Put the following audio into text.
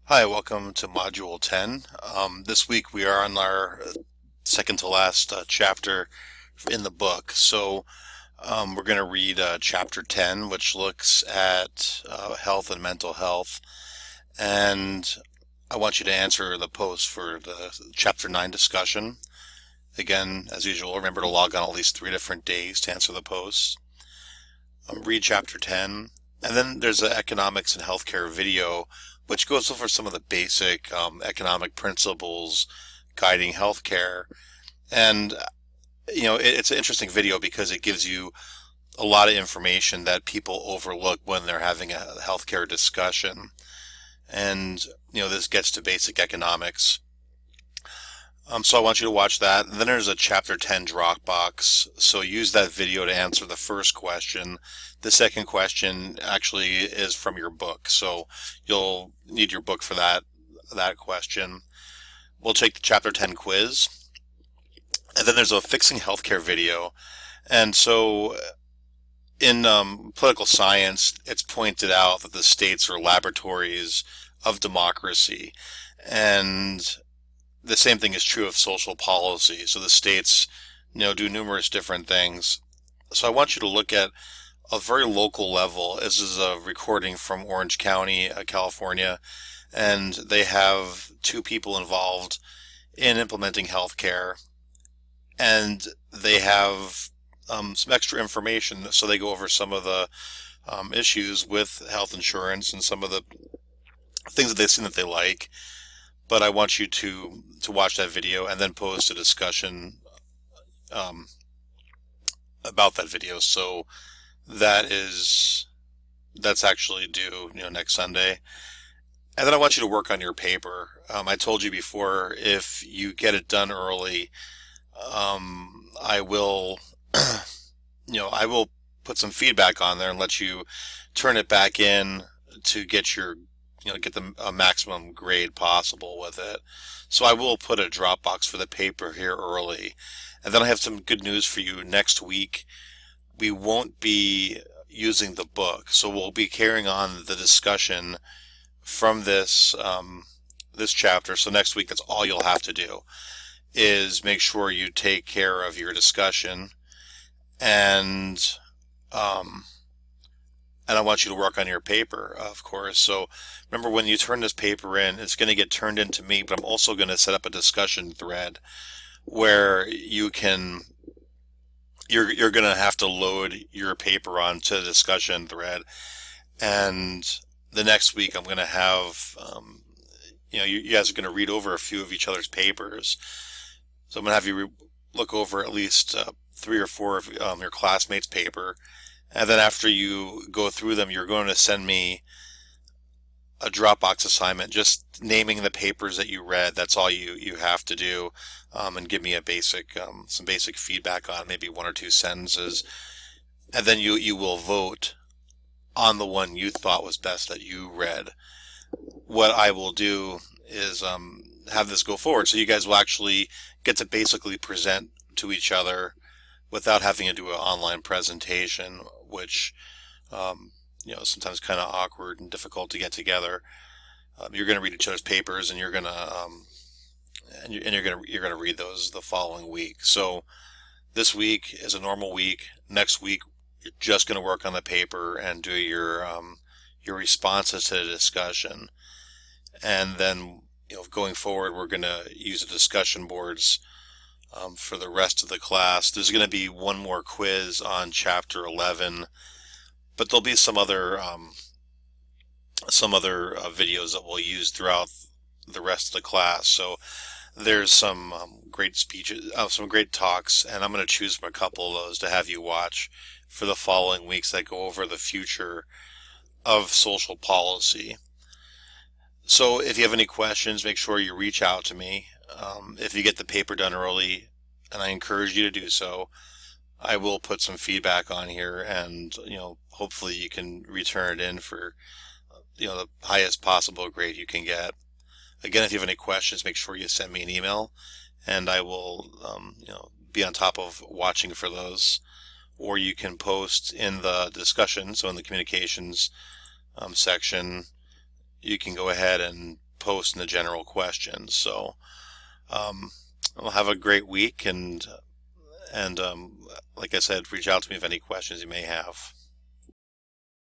Hi, welcome to Module 10. This week we are on our second to last chapter in the book. We're going to read Chapter 10, which looks at health and mental health. And I want you to answer the post for the Chapter 9 discussion. Again, as usual, remember to log on at least 3 different days to answer the posts. Read Chapter 10. And then there's the economics and healthcare video, which goes over some of the basic economic principles guiding healthcare. And, it's an interesting video because it gives you a lot of information that people overlook when they're having a healthcare discussion. And, this gets to basic economics. So I want you to watch that. And then there's a Chapter 10 Dropbox. So use that video to answer the first question. The second question actually is from your book. So you'll need your book for that question. We'll take the Chapter 10 quiz. And then there's a Fixing Healthcare video. And so in political science, it's pointed out that the states are laboratories of democracy. And the same thing is true of social policy. So the states, do numerous different things. So I want you to look at a very local level. This is a recording from Orange County, California, and they have 2 people involved in implementing healthcare, and they have some extra information. So they go over some of the issues with health insurance and some of the things that they've seen that they like. But I want you to watch that video and then post a discussion about that video. So that's actually due, next Sunday. And then I want you to work on your paper. I told you before, if you get it done early, I will, I will put some feedback on there and let you turn it back in to get get the maximum grade possible with it. So I will put a Dropbox for the paper here early. And then I have some good news for you. Next week, we won't be using the book. So we'll be carrying on the discussion from this chapter. So next week, that's all you'll have to do is make sure you take care of your discussion, and I want you to work on your paper, of course. So remember, when you turn this paper in, it's going to get turned into me, but I'm also going to set up a discussion thread where you're going to have to load your paper onto the discussion thread. And the next week I'm going to have, you guys are going to read over a few of each other's papers. So I'm going to have you look over at least 3 or 4 of your classmates' paper. And then after you go through them, you're going to send me a Dropbox assignment, just naming the papers that you read. That's all you have to do, and give me some basic feedback on maybe 1 or 2 sentences. And then you will vote on the one you thought was best that you read. What I will do is have this go forward, so you guys will actually get to basically present to each other without having to do an online presentation, which is sometimes kind of awkward and difficult to get together. You're going to read each other's papers, and you're going to read those the following week. So this week is a normal week. Next week, you're just going to work on the paper and do your responses to the discussion, and then going forward, we're going to use the discussion boards for the rest of the class. There's going to be one more quiz on Chapter 11, but there'll be some other videos that we'll use throughout the rest of the class. So there's some great speeches, some great talks, and I'm going to choose from a couple of those to have you watch for the following weeks that go over the future of social policy. So if you have any questions, make sure you reach out to me. If you get the paper done early, and I encourage you to do so, I will put some feedback on here, and hopefully you can return it in for the highest possible grade you can get. Again, if you have any questions, make sure you send me an email, and I will be on top of watching for those. Or you can post in the discussion, so in the communications section, you can go ahead and post in the general questions. So I'll have a great week, and like I said, reach out to me if any questions you may have.